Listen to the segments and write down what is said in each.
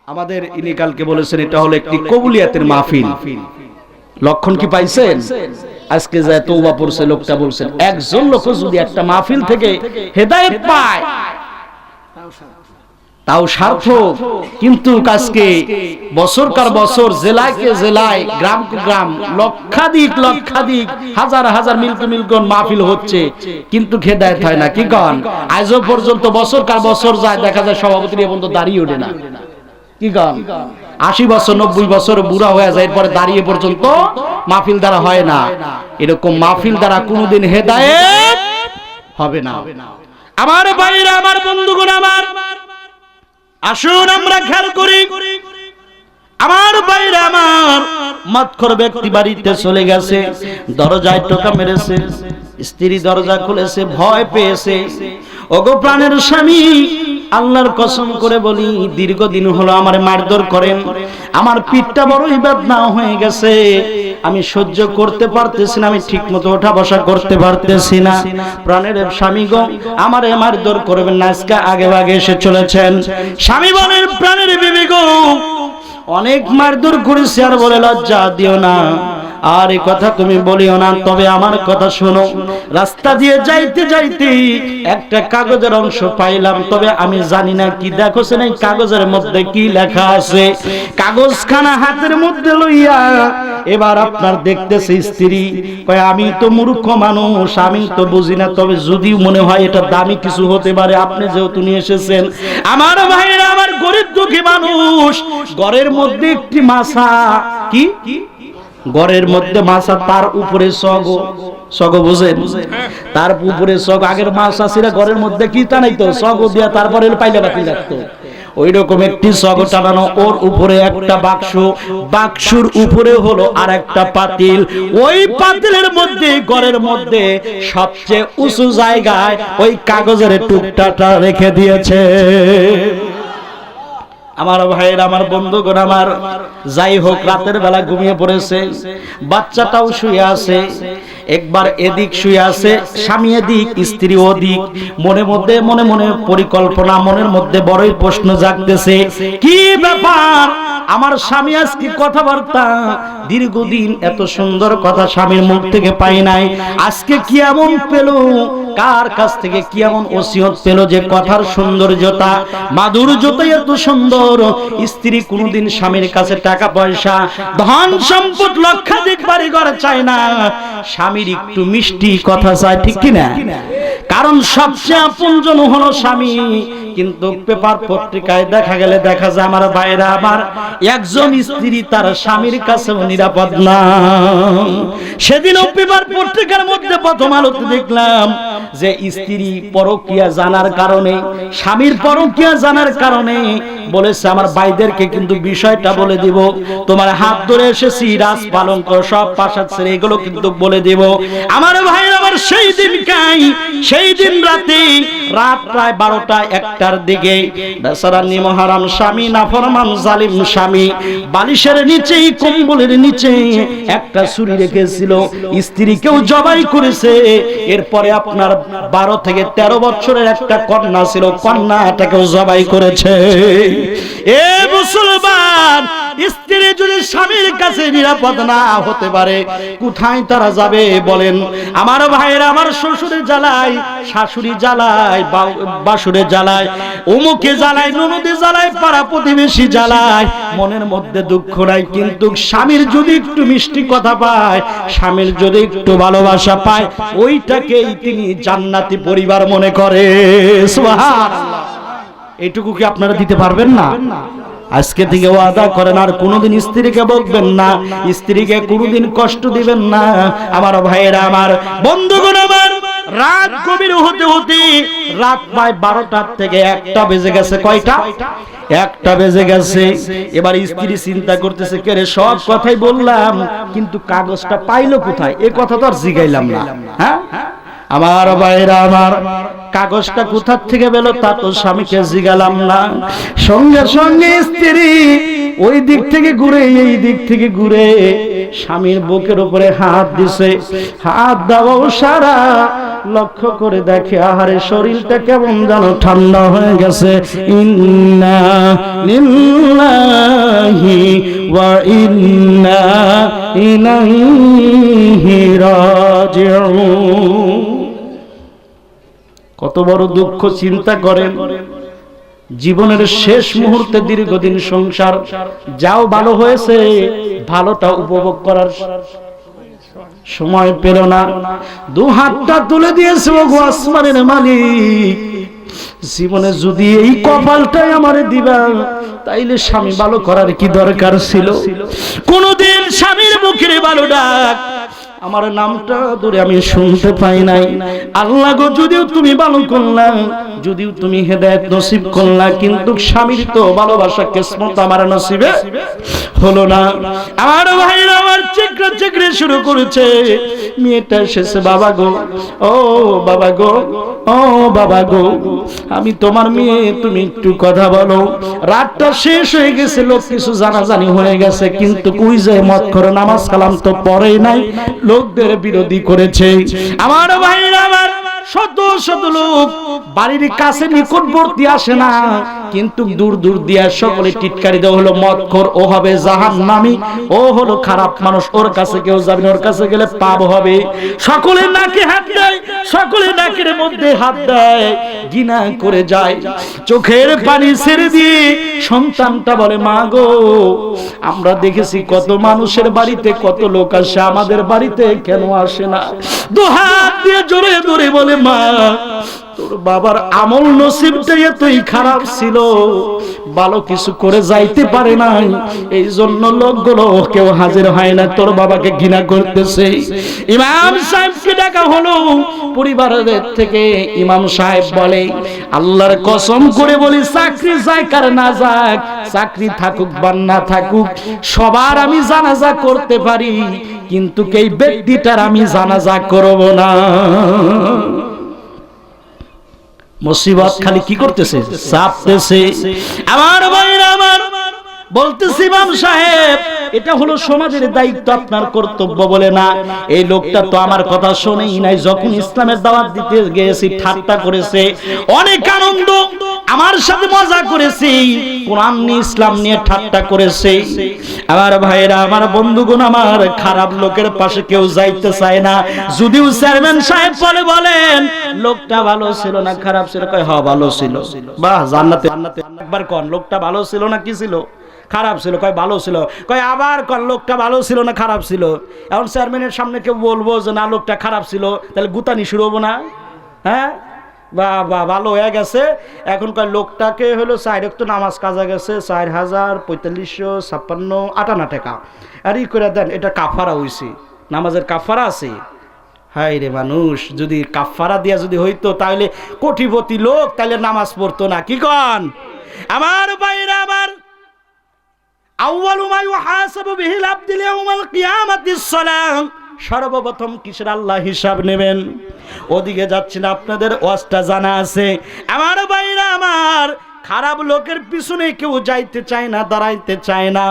আমাদের ইনি কালকে বলেছেন এটা হলো একটি কবুলিয়াতের মাহফিল। লক্ষণ কি পাইছেন? আজকে যায় তওবা পড়ছে লোকটা বলছেন একজন লোক যদি একটা মাহফিল থেকে হেদায়েত পায় তাও সার্থক। কিন্তু আজকে বছরকার বছর জেলাকে জেলায় গ্রাম গ্রাম লক্ষাধিক হাজার হাজার মিল্কন মাহফিল হচ্ছে কিন্তু হেদায়েত হয় না। কি কন? আজও পর্যন্ত বছরকার বছর যায় দেখা যায় সভাপতি এ পর্যন্ত দাঁড়িয়ে ওঠে না। কি কন? 80 বছর 90 বছর বুড়া হয়ে যায়, এরপরে দাঁড়িয়ে পর্যন্ত মাহফিল দ্বারা হয় না। এরকম মাহফিল দ্বারা কোনোদিন হেদায়েত হবে না। আমার ভাইরা, আমার বন্ধুগণ, আমার আসুন আমরা খেয়াল করি। আমার ভাইরা, আমার মাতখর ব্যক্তি বাড়িতে চলে গেছে, দরজায় টোকা মেরেছে, স্ত্রী দরজা খুলেছে, ভয় পেয়েছে। ওগো প্রাণের স্বামী, আল্লাহর কসম করে বলি দীর্ঘদিন হলো আমার মারধর করেন, আমার পিঠটা বড়ই বেদনা হয়ে গেছে, আমি সহ্য করতে পারতেছি না, আমি ঠিক মতো ওঠা বসা করতে পারতেছি না। প্রাণের স্বামী গো, আমারে মারধর করবেন না, আজকে আগে আগে এসে চলেছেন। স্বামী বলেন প্রাণের বিবি গো, অনেক মারধর করেছি আর বলে লজ্জা দিও না, আর এই কথা তুমি বলিও না। তবে আমার কথা শোনো, রাস্তা দিয়ে যাইতে যাইতে একটা কাগজের অংশ পাইলাম, তবে আমি জানি না কি দেখো সে নাই কাগজের মধ্যে কি লেখা আছে। কাগজখানা হাতের মধ্যে লইয়া এবার আপনার দেখতেছে স্ত্রী কয় আমি তো মূর্খ মানুষ, আমি তো বুঝি না, তবে যদি মনে হয় এটা দামি কিছু হতে পারে, আপনি যেহেতু নিয়ে এসেছেন। আমার ভাইরা, আমার গরিব দুঃখী মানুষ, ঘরের মধ্যে একটি মাছা, কি ঘরের মধ্যে মাছা, তার উপরে সগ বুঝেন, তার উপরে সগ, আগের মাছা ছিল ঘরের মধ্যে কি টানাইতো সগ দিয়া, তারপরে পাইলে বাতি লাগতো, ওই রকম একটি সগ টানানো, ওর উপরে একটা বাক্স, বাক্সুর উপরে হলো আর একটা পাতিল, ওই পাতিলের মধ্যে ঘরের মধ্যে সবচেয়ে উঁচু জায়গায় ওই কাগজের টুকটাটা রেখে দিয়েছে। আমার ভাইয়ের, আমার বন্ধুগণ, আমার যাই হোক, রাতের বেলা ঘুমিয়ে পড়েছে, বাচ্চাটাও শুয়ে আছে, একবার এদিক শুয়ে আছে, স্বামী এদিক, স্ত্রী ওদিক। মনে মনে পরিকল্পনা, মনের মধ্যে বড়ই প্রশ্ন জাগতেছে, কি ব্যাপার আমার স্বামী আজকে কথাবার্তা, দীর্ঘদিন এত সুন্দর কথা স্বামীর মুখ থেকে পাই নাই, আজকে কি এমন পেল, কার কাছ থেকে কি এমন ওসিয়ত পেল যে কথার সৌন্দর্যতা মাধুর্যতা এত সুন্দর। স্ত্রী কোনদিন স্বামীর কাছে টাকা পয়সা ধন সম্পদ লক্ষাধিক বাড়ি ঘর চায় না, স্বামীর একটু মিষ্টি কথা চায়, ঠিক কিনা? কারণ সবচেয়ে আপনজন হলো স্বামী। কিন্তু পেপার পত্রিকায় দেখা যায় আমার ভাইরা, আমার একজন স্ত্রী তার স্বামীর কাছেও নিরাপদ না। সেদিনও পেপার পত্রিকার মধ্যে প্রথম আলোতে দেখলাম যে স্ত্রী পরকীয়া জানার কারণে, স্বামীর পরকীয়া জানার কারণে বলেছে আমার ভাইদেরকে কিন্তু বিষয়টা বলে দিব, তোমার হাত ধরে এসেছি, রাজ পালন করো, সব পাশাত ছেড়ে এগুলো কিন্তু বলে দিব। আমার ভাইরা, আমার সেই দিন রাতে, রাত প্রায় 12টা 1টার দিকে বেচারা নিমহারাম স্বামী, নাফরমান জালিম স্বামী, বালিশের নিচেই, কম্বলের নিচে একটা ছুরি রেখেছিল, স্ত্রীকেও জবাই করেছে। এরপরে আপনার 12 থেকে 13 বছরের একটা কন্যা ছিল, কন্যাটাকেও জবাই করেছে। এ মুসলমান, স্ত্রী যদি স্বামীর কাছে নিরাপদ না হতে পারে, কোথায় তারা যাবে বলেন? আমার ভাইরা, আমার শ্বশুরে জ্বালায়, শাশুড়ি জ্বালায়, বাসুরে জ্বালায়, অমুকে জ্বালায়, ননদে জ্বালায়, পাড়া প্রতিবেশী জ্বালায়, মনের মধ্যে দুঃখ নাই, কিন্তু স্বামীর যদি একটু মিষ্টি কথা পায়, স্বামীর যদি একটু ভালোবাসা পায়, ওইটাকেই তিনি জান্নাতি পরিবার মনে করে। সুবহানাল্লাহ। এইটুকু কি আপনারা দিতে পারবেন না? আজকে থেকে ওয়াদা করেন আর কোনোদিন স্ত্রীকে বলবেন না, স্ত্রীকে কোনোদিন কষ্ট দিবেন না। আমার ভাইয়েরা, আমার বন্ধুগণ, আমার রাত গভীর হতে হতে রাত প্রায় 12টার থেকে 1টা বেজে গেছে। কয়টা? 1টা বেজে গেছে। এবার স্ত্রী চিন্তা করতেছে, কে রে, সব কথাই বললাম কিন্তু কাগজটা পাইলো কোথায়? এ কথা তো আর জিগাইলাম না। হ্যাঁ, আমার ভাইরা, আমার কাগজটা কোথা থেকে পেল তা তো স্বামীকে জিগালাম না। সঙ্গে সঙ্গে স্ত্রী ওই দিক থেকে ঘুরে এই দিক থেকে ঘুরে স্বামীর বুকের উপরে হাত দিছে। হাত দাও সারা লক্ষ্য করে দেখে আহারে শরীরটা কেমন যেন ঠান্ডা হয়ে গেছে। ইন্না লিল্লাহি ওয়া ইন্না ইলাইহি রাজিউন। কত বড় দুঃখ চিন্তা করেন। জীবনের শেষ মুহূর্তে দীর্ঘদিন সংসার যাও ভালো হয়েছে, ভালোটা উপভোগ করার সময় পেল না। দু হাতটা তুলে দিয়েছে, ওগো আসমানের মালিক, জীবনে যদি এই কপালটাই আমারে দিবা তাইলে স্বামী ভালো করার কি দরকার ছিল? কোনদিন স্বামীর মুখের ভালো ডাক আমার নামটা ধরে আমি শুনতে পাই নাই। আল্লাহ গো, যদিও তুমি ভালো করলা, যদিও তুমি হেদায়েত নসিব করলা, কিন্তু স্বামীর তো ভালোবাসা কিসমত আমার নসিবে হলো না। আমার ভাইরা আমার চিকরা চিকরে শুরু করেছে। মেয়েটা এসেছে, বাবা গো, ও বাবা গো, ও বাবা গো, আমি তোমার মেয়ে, তুমি একটু কথা বলো। রাতটা শেষ হয়ে গেছে, লোক কিছু জানাজানি হয়ে গেছে, কিন্তু কই যায় মত করে নামাজ কালাম তো পড়েই নাই, লোকদের বিরোধী করেছে। আমার ভাইরা আমার শত শত লোক বাড়ির কাছে নিকটবর্তী আসে না, কিন্তু দূর দূর দিয়া সকলে টিটকারি দেওয়া হলো মদখোর, ও হবে জাহান্নামী, ও হলো খারাপ মানুষ, ওর কাছে কেউ যাবে না, ওর কাছে গেলে পাপ হবে। সকলে নাকে হাত দেয়, সকলে নাকের মধ্যে হাত দেয়, ঘৃণা করে যায়, চোখের পানি ছেড়ে দিয়ে সন্তানটা বলে, মা গো, আমরা দেখেছি কত মানুষের বাড়িতে কত লোক আসে, আমাদের বাড়িতে কেন আসে না? দু হাত দিয়ে জোরে জোরে বলে, মা, তোর বাবার আমল নসিবটাই এতই খারাপ ছিল, ভালো কিছু করে যাইতে পারে নাই, এই জন্য লোকগুলো কেউ হাজির হয় না, তোর বাবাকে ঘৃণা করতেছে। ইমাম সাহেবকে ডাকা হলো পরিবারের থেকে। ইমাম সাহেব বলে, আল্লাহর কসম করে বলি, চাকরি যাক আর না যাক, চাকরি থাকুক বা না থাকুক, সবার আমি জানাজা করতে পারি, কিন্তু এই ব্যক্তিটার আমি জানাজা করব না। মুসিবত খালি কি করতেছে? চাপতেছে। আমার ভাইরা আমার বলতেছি, ইমাম সাহেব, এটা হলো সমাজের দায়িত্ব, আপনার কর্তব্য বলে না। এই লোকটা তো আমার কথা শোনেই নাই। যখন ইসলামের দাওয়াত দিতে গিয়েছি, ঠাট্টা করেছে, অনেক আনন্দ আমার সাথে মজা করেছি, কোরআন নিয়ে ইসলাম নিয়ে ঠাট্টা করেছে। আমার ভাইরা আমার বন্ধুগণ আমার, খারাপ লোকের পাশে কেউ যাইতে চায় না। যদিও চেয়ারম্যান সাহেব বলেন লোকটা ভালো ছিল না খারাপ ছিল, কয় হ্যাঁ ভালো ছিল, বাহ জান্নাতে। একবার কোন লোকটা ভালো ছিল না কি ছিল? খারাপ ছিল, কয় ভালো ছিল, কয় আবার কোন লোকটা ভালো ছিল না খারাপ ছিল। এখন চেয়ারম্যানের সামনে কেউ বলবো যে না লোকটা খারাপ ছিল, তাহলে গুতানি শুরু হবো না? হ্যাঁ, বা ভালো হয়ে গেছে। এখন কয় লোকটাকে হলো 4 ওয়াক্ত নামাজ কাজা গেছে, 4,4556 টাকা, আর ই করে দেন, এটা কাফারা হইছে, নামাজের কাফারা আছে। হায় রে মানুষ, যদি কাফারা দিয়া যদি হইতো তাহলে কোটিপতি লোক তাহলে নামাজ পড়তো না, কি কন? আমার ভাইরা আমার, আউয়ালু মা ইউহাসাবু বিহিল আবদুল ইয়াউমাল কিয়ামাতিস সালাম, সর্বপ্রথম কিসের আল্লাহ হিসাব নেবেন? ওদিকে যাচ্ছি না, আপনাদের ওয়াজটা জানা আছে। আমার ভাইরা আমার, খারাপ লোকের পিছনে কেউ যাইতে চায় না, দাঁড়াইতে চায় না।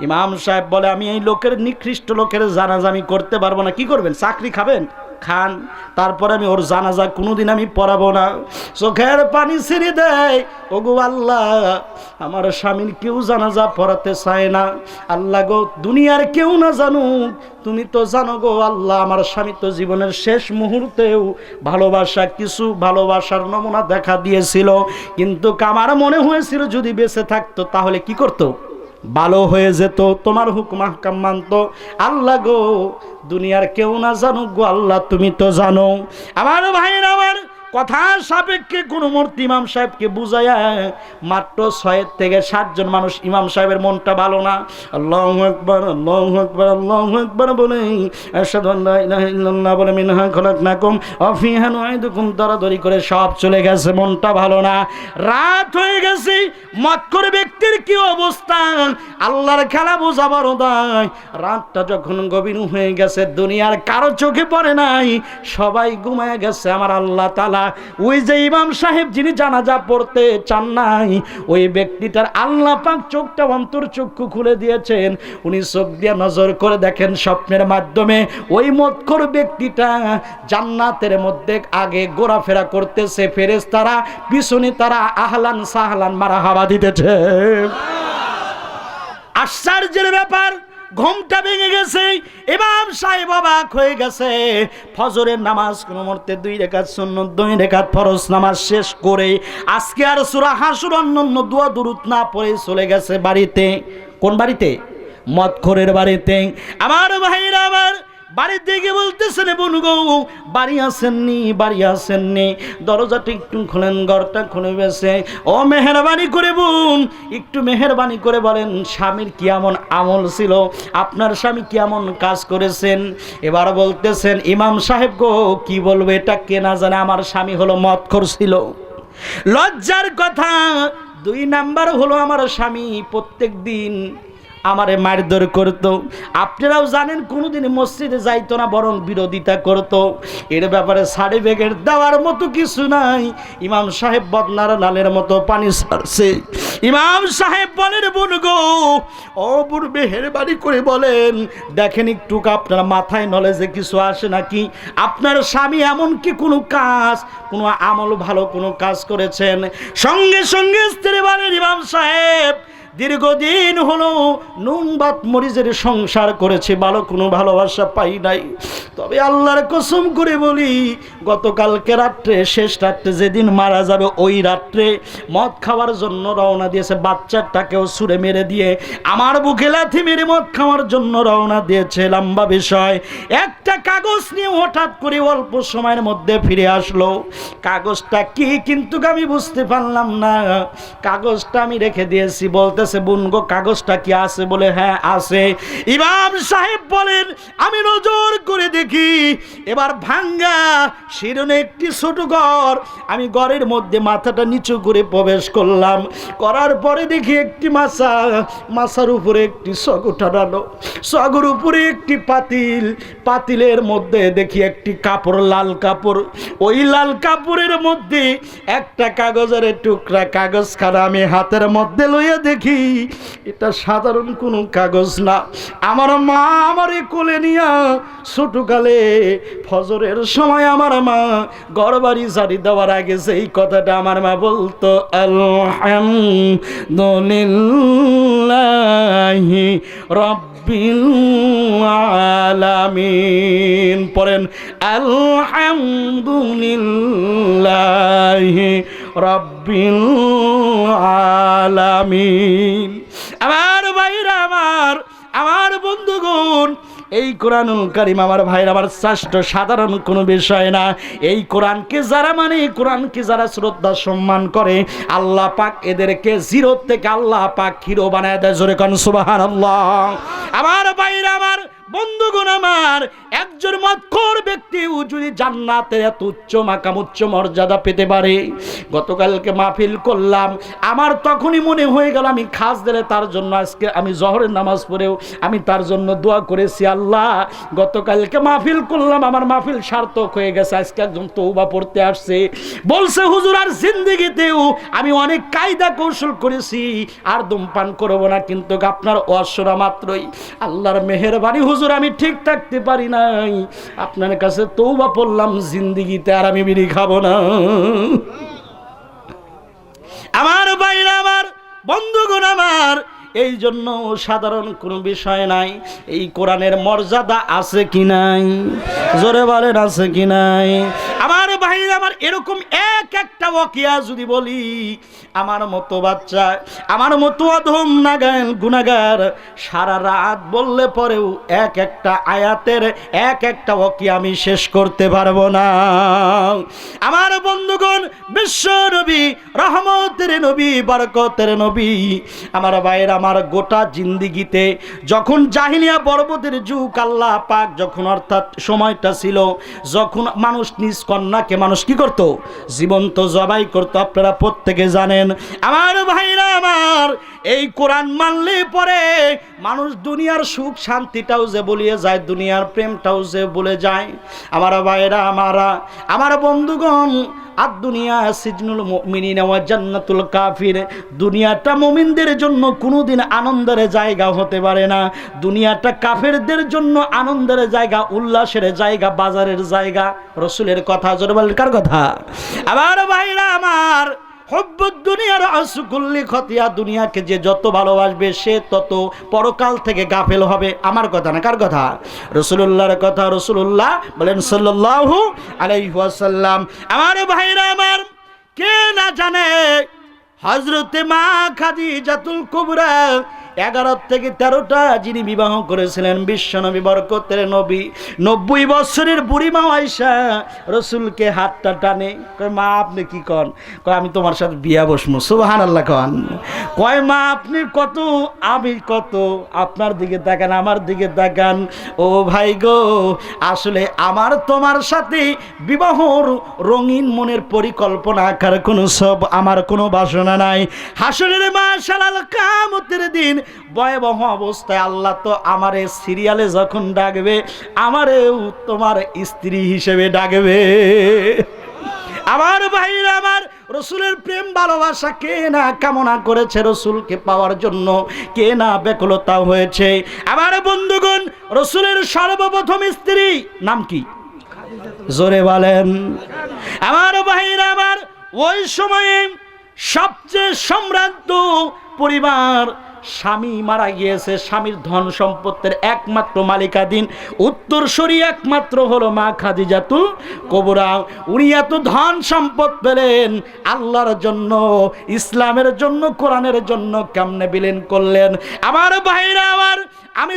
ইমাম সাহেব বলে, আমি এই লোকের নিকৃষ্ট লোকের জানাজা আমি করতে পারবো না। কি করবেন? চাকরি খাবেন? খান, তারপরে আমি ওর জানাজা কোনোদিন আমি পড়াবো না। চোখের পানি ছেড়ে দেয়, ওগো আল্লাহ, আমার স্বামীর কেউ জানাজা পড়াতে চায় না, আল্লাহ গো, দুনিয়ার কেউ না জানুক, তুমি তো জানো গো আল্লাহ, আমার স্বামী তো জীবনের শেষ মুহূর্তেও ভালোবাসার নমুনা দেখা দিয়েছিল, কিন্তু আমার মনে হয়েছিল যদি বেঁচে থাকতো তাহলে কি করতো? ভালো হয়ে যেত, তোমার হুকুম আহকাম মানতো। আল্লাহ গো, দুনিয়ার কেউ না জানুক গো আল্লাহ, তুমি তো জানো। আমার ভাইয়ের আমার কথার সাপেক্ষে গুণমূর্তি ইমাম সাহেবকে বুঝায়া মাত্র 6 থেকে 7 জন মানুষ, ইমাম সাহেবের মনটা ভালো না, আল্লাহু আকবার আল্লাহু আকবার আল্লাহু আকবার বলে, আশহাদু আল্লা ইলাহা ইল্লাল্লাহ বলে, মিনহা খলাকনাকুম ওয়া ফিহা নুঈদুকুম দরাদরি করে সব চলে গেছে, মনটা ভালো না। রাত হয়ে গেছে, মক্কর ব্যক্তির কি অবস্থা আল্লাহর খেলা বোঝাবার দায়। রাতটা যখন গভীর হয়ে গেছে, দুনিয়ার কারো চোখে পড়ে নাই, সবাই ঘুমায় গেছে। আমার আল্লাহ তাআলা ওই যে ইমাম সাহেব যিনি জানাজা পড়তে চান নাই, ওই ব্যক্তিটার আল্লাহ পাক চোখটা অন্তর চক্ষু খুলে দিয়েছেন। উনি চোখ দিয়ে নজর করে দেখেন স্বপ্নের মাধ্যমে ওই মদখোর ব্যক্তিটা জান্নাতের মধ্যে আগে ঘোরাফেরা করতেছে, ফেরেশতারা পিছনে তারা আহলান সাহলান মারহাবা দিতেছে। আশ্চর্যের ব্যাপার, ঘুমটা ভেঙে গেছে, ইমাম সাহেব অবাক হয়ে গেছে। ফজরের নামাজ কোন মুহূর্তে 2 রাকাত সুন্নাত 2 রাকাত ফরজ নামাজ শেষ করে আজকে আর সূরা হাসর অন্যান্য দোয়া দুরূদ না পড়ে চলে গেছে বাড়িতে। কোন বাড়িতে? মদখোরের বাড়িতে। আমার ভাইরা আমার, বাড়িতে গিয়ে বলতেছেন বোন গো বাড়ি আসেননি, বাড়ি আসেননি, দরজাটা একটু খুলেন, ঘরটা খুলে গেছে। ও মেহেরবানি করে বোন, একটু মেহেরবানি করে বলেন স্বামীর কি এমন আমল ছিল, আপনার স্বামী কি এমন কাজ করেছেন? এবার বলতেছেন ইমাম সাহেব গো কি বলবো, এটা কে না জানে আমার স্বামী হলো মদখোর ছিল। লজ্জার কথা, 2 নাম্বার হলো আমার স্বামী প্রত্যেক দিন আমারে মারধর করতো। আপনারাও জানেন কোনোদিন মসজিদে যাইতো না, বরং বিরোধিতা করতো। এর ব্যাপারে সার্টিফিকেট দেওয়ার মতো কিছু নাই। ইমাম সাহেব বদনার লালের মতো পানি ছাড়ছে। ইমাম সাহেব বলেন বোন গো, ও বোন মেহেরবানি করে বলেন, দেখেন একটু আপনার মাথায় নলেজে কিছু আসে নাকি? আপনার স্বামী এমন কি কোনো কাজ, কোনো আমল ভালো কোনো কাজ করেছেন? সঙ্গে সঙ্গে স্ত্রী বলেন ইমাম সাহেব দীর্ঘদিন হলো নুন ভাত মরিচের সংসার করেছে, ভালো কোনো ভালোবাসা পাই নাই। তবে আল্লাহর কসম করে বলি, গতকালকে রাত্রে, শেষ রাত্রে যেদিন মারা যাবে ওই রাত্রে মদ খাওয়ার জন্য রওনা দিয়েছে। বাচ্চাটাকেও ছুঁড়ে মেরে দিয়ে আমার বুকে লাথি মেরে মদ খাওয়ার জন্য রওনা দিয়েছে। লম্বা বিষয়। একটা কাগজ নিয়ে হঠাৎ করে অল্প সময়ের মধ্যে ফিরে আসলো। কাগজটা কি কিন্তু আমি বুঝতে পারলাম না। কাগজটা আমি রেখে দিয়েছি। বলতে বোন গো কাগজটা কি আছে? বলে হ্যাঁ আছে। ইমাম সাহেব বলেন আমি নজর করে দেখি, এবার ভাঙ্গা শিরনে একটি ছোট ঘর। আমি ঘরের মধ্যে মাথাটা নিচু করে প্রবেশ করলাম। করার পরে দেখি একটি মাছা, মাছার উপরে একটি সগু টানানো, সগুর উপরে একটি পাতিল, পাতিলের মধ্যে দেখি একটি কাপড়, লাল কাপড়। ওই লাল কাপড়ের মধ্যে একটা কাগজের টুকরা, কাগজখানা আমি হাতের মধ্যে লইয়া দেখি এটা সাধারণ কোনো কাগজ না। আমার মা আমারে কোলে নিয়া ছোটকালে ফজরের সময় আমার মা ঘরবাড়ি ঝাড়ি দেওয়ার আগে সেই কথাটা আমার মা বলতো, আলহামদুলিল্লাহি রাব্বিল আলামিন। পড়েন আলহামদুলিল্লাহি রাব্বিল আলামিন। আমার ভাইরা আমার, আমার বন্ধুগণ, এই কোরআনুল কারীম আমার ভাইরা আমার শ্রেষ্ঠ সাধারণ কোনো বিষয় না। এই কোরআনকে যারা মানে, কোরআনকে যারা শ্রদ্ধা সম্মান করে, আল্লাহ পাক এদেরকে জিরো থেকে আল্লাহ পাক হিরো বানায় দেয়। জোরে কোন সুবহানাল্লাহ। আমার ভাইরা আমার, বন্ধুগণ আমার, একজন মদখোর ব্যক্তিও যদি জান্নাতে এত উচ্চ মাকাম, উচ্চ মর্যাদা পেতে পারে। গতকালকে মাহফিল করলাম, আমার তখনই মনে হয়ে গেল আমি খাস দিলে তার জন্য, আজকে আমি জহরের নামাজ পড়েও আমি তার জন্য দোয়া করেছি, আল্লাহ গতকালকে মাহফিল করলাম, আমার মাহফিল সার্থক হয়ে গেছে। আজকে একজন তওবা পড়তে আসছে, বলছে হুজুর আর জিন্দেগিতেও আমি অনেক কায়দা কৌশল করেছি, আর ধূমপান করবো না, কিন্তু আপনার অসরা মাত্রই আল্লাহর মেহেরবানি হুজুর আমি ঠিক থাকতে পারি নাই, আপনার কাছে তওবা পড়লাম, জিন্দেগিতে আর আমি বিড়ি খাবো না। আমার ভাইরা আমার, বন্ধুগণ আমার, এই জন্য সাধারণ কোনো বিষয় নাই। এই কোরআনের মর্যাদা আছে কি নাই? জোরে বলেন আছে কি নাই? আমার ভাইরা আমার, এরকম এক একটা ওয়াকিয়া যদি বলি, আমার মতো বাচ্চা, আমার মতো অধম নাগাল গুনাহগার সারা রাত বললে পরেও এক একটা আয়াতের এক একটা ওয়াকিয়া আমি শেষ করতে পারবো না। আমার বন্ধুগণ, বিশ্ব নবী, রহমতের নবী, বরকতের নবী, আমার ভাইরা আমার গোটা জিন্দিগিতে যখন জাহিলিয়া পর্বতের যুগ আল্লাহ পাক যখন অর্থাৎ সময়টা ছিল যখন মানুষ নিজ কন্যাকে মানুষ কি করত জীবন্ত জবাই করত আপনারা প্রত্যেকে জানেন আমার ভাইরা আমার এই কোরআন মানলে পরে মানুষ দুনিয়ার সুখ শান্তিটাও যে ভুলিয়ে যায় দুনিয়ার প্রেমটাও যে ভুলে যায় আমার ভাইরা আমার বন্ধুগণ আর দুনিয়া সিজনুল মুমিনিন ওয়া জান্নাতুল কাফির দুনিয়াটা মুমিনদের জন্য কোনোদিন আনন্দের জায়গা হতে পারে না দুনিয়াটা কাফেরদের জন্য আনন্দের জায়গা উল্লাসের জায়গা বাজারের জায়গা রাসূলের কথা জোরে বলেন কার কথা আমার ভাইরা আমার হুব্বুদ দুনিয়ার আসকুল্লি খতিয়া দুনিয়াকে যে যত ভালোবাসবে সে তত পরকাল থেকে গাফেল হবে আমার কথা না কার কথা রাসূলুল্লাহর কথা রাসূলুল্লাহ বলেন সাল্লাল্লাহু আলাইহি ওয়াসাল্লাম আমার ভাইরা আমার কে না জানে হযরতে মা খাদিজাতুল কুবরা 11 থেকে 13টা যিনি বিবাহ করেছিলেন বিশ্বনবী বরকতের নবী 90 বছরের বুড়ি মা আয়েশা রাসূলকে হাতটা টানে কয় মা আপনি কি কন কয় আমি তোমার সাথে বিয়া বসমু সুবহানাল্লাহ কন কয় মা আপনি কত আমি কত আপনার দিকে তাকান আমার দিকে তাকান ও ভাই গো আসলে আমার তোমার সাথে বিবাহর রঙিন মনের পরিকল্পনা আকার কোনো সব আমার কোনো বাসনা নাই হাসরের মাশাআল্লাহ কিয়ামতের দিন ভয়াবহ অবস্থায় আল্লাহ তো আমারে সিরিয়ালে যখন ডাকবে আমারেও তোমার স্ত্রী হিসেবে ডাকবে আমার ভাইরা আমার রাসূলের প্রেম ভালোবাসা কে না কামনা করেছে রাসূলকে পাওয়ার জন্য কে না ব্যাকুলতা হয়েছে আমার বন্ধুগণ রাসূলের সর্বপ্রথম স্ত্রী নাম কি জোরে বলেন আমার ভাইরা আমার ওই সময়ে সবচেয়ে সম্ভ্রান্ত পরিবার স্বামী মারা গিয়েছে স্বামীর ধন সম্পত্তির একমাত্র মালিকাধীন উত্তরসূরি একমাত্র হলো মা খাদিজাতুল কুবরা উনি এত ধন সম্পদ পেলেন আল্লাহর জন্য ইসলামের জন্য কোরআনের জন্য কেমনে বিলীন করলেন আমার ভাইরা আমার আমি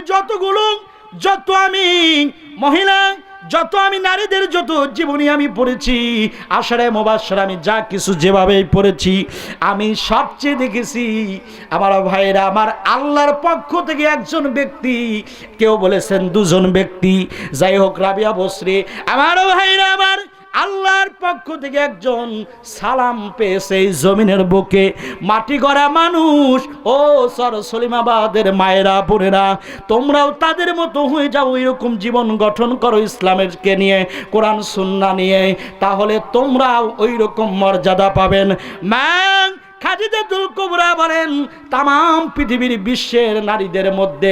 যত আমি মহিলা যত আমি নারীদের যত জীবনী আমি পড়েছি আশারে মুবাশশারা আমি যা কিছু যেভাবে পড়েছি আমি সবচেয়ে দেখেছি আমার ভাইরা আমার আল্লাহর পক্ষ থেকে একজন ব্যক্তি কেউ বলেছেন দুজন ব্যক্তি যাই হোক রাবিয়া বসরি আমার ভাইরা আমার আল্লাহর পক্ষ থেকে একজন সালাম পেয়েছে এই জমিনের বুকে মাটি গড়া মানুষ ও সলিমাবাদের মায়েরা বোনেরা তোমরাও তাদের মতো হয়ে যাও এরকম জীবন গঠন করো ইসলামেরকে নিয়ে কোরআন সুন্নাহ নিয়ে তাহলে তোমরাও ওই রকম মর্যাদা পাবেন মা খাদিজাতুল কুবরা বলেন तमाम পৃথিবীর বিশ্বের নারীদের মধ্যে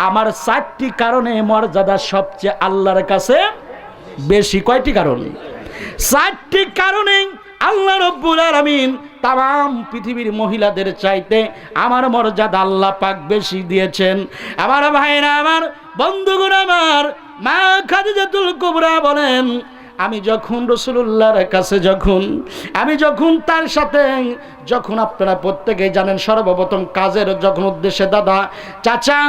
আমার 4টি কারণে মর্যাদা সবচেয়ে আল্লাহর কাছে বেশি কয়টি কারণ 4টি কারণে আল্লাহ রাব্বুল আলামিন तमाम পৃথিবীর মহিলাদের চাইতে আমার মর্যাদা আল্লাহ পাক বেশি দিয়েছেন আমার ভাইরা আমার বন্ধুগণ আমার মা খাদিজাতুল কুবরা বলেন আমি যখন রাসূলুল্লাহর কাছে আমি যখন তার সাথে যখন আপনারা প্রত্যেকেই জানেন সর্বপ্রথম কাজের যখন উদ্দেশ্যে দাদা চাচা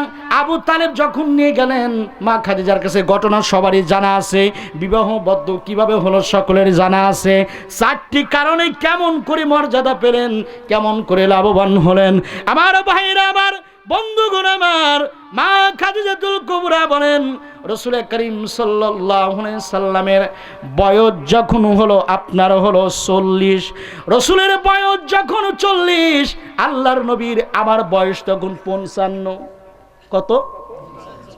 আবু তালেব যখন নিয়ে গেলেন মা খাদিজার কাছে ঘটনা সবারই জানা আছে বিবাহবদ্ধ কিভাবে হলো সকলের জানা আছে 4টি কারণে কেমন করে মর্যাদা পেলেন কেমন করে লাভবান হলেন আমার ভাইরা আমার বন্ধুগণ আমার মা খাদিজাতুল কুবরা বলেন রাসূল করিম সাল্লাল্লাহু আলাইহি সাল্লামের বয়স যখন হলো আপনার হলো 40 রাসূলের বয়স যখন 40 আল্লাহর নবীর আমার বয়স তখন 55 কত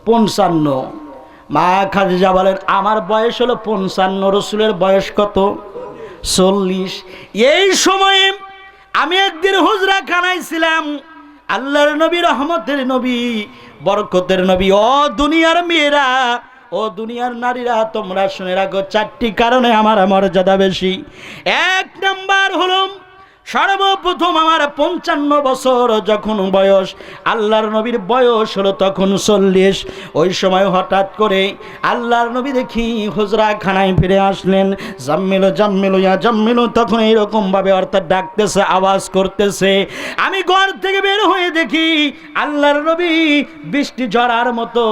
55 মা খাদিজা বলেন আমার বয়স হলো 55 রাসূলের বয়স কত 40 এই সময়ে আমি একদিন হুজরা খানায় ছিলাম আল্লাহর নবী রহমতের নবী বরকতের নবী ও দুনিয়ার মেয়েরা ও দুনিয়ার নারীরা তোমরা শুনে রাখো 4টি কারণে আমার মর্যাদা বেশি এক নাম্বার হলো সর্বপ্রথম আমার 55 বছর যখন বয়স আল্লাহর নবীর বয়স হলো তখন 40 ওই সময় হঠাৎ করে আল্লাহর নবী দেখি হুজরা খানায় ফিরে আসলেন জাম্মিলু ইয়া জাম্মিলু তখন এইরকম ভাবে অর্থাৎ ডাকতেছে আওয়াজ করতেছে আমি ঘর থেকে বের হয়ে দেখি আল্লাহর নবী বৃষ্টি ঝরার মতো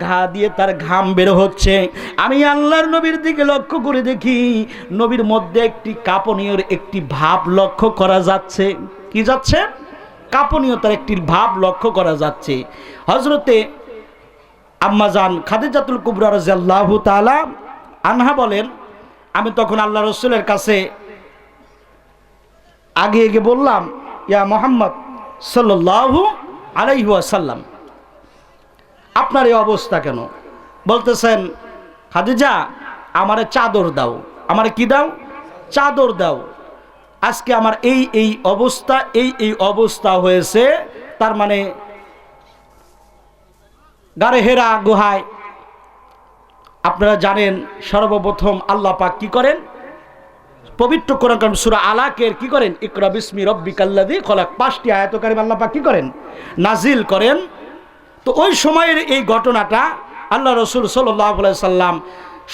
ঘা দিয়ে তার ঘাম বের হচ্ছে আমি আল্লাহর নবীর দিকে লক্ষ্য করে দেখি নবীর মধ্যে একটি কাঁপনীয় একটি ভাব লক্ষ্য করা যাচ্ছে কি যাচ্ছে কাঁপনীয়তার একটি ভাব লক্ষ্য করা যাচ্ছে। হযরতে আম্মাজান খাদিজাতুল কুবরা রাদিয়াল্লাহু তাআলা আনহা বলেন, আমি তখন আল্লাহ রাসূলের কাছে আগে বললাম, ইয়া মুহাম্মদ সাল্লাল্লাহু আলাইহি ওয়াসাল্লাম, আপনার এই অবস্থা কেন? বলতেছেন, খাদিজা আমারে চাদর দাও। আমারে কি দাও? চাদর দাও। আজকে আমার এই অবস্থা, এই অবস্থা হয়েছে। তার মানে গারে হেরা গুহায় আপনারা জানেন সর্বপ্রথম আল্লাহ পাক কি করেন? পবিত্র কোরআন সূরা আলাকের কি করেন? ইকরা বিসমি রাব্বিকাল্লাযী খলাক, 5টি আয়াত কারীম আল্লাহ পাক কি করেন? নাজিল করেন। তো ওই সময়ের এই ঘটনাটা আল্লাহ রাসূল সাল্লাল্লাহু আলাইহি সাল্লাম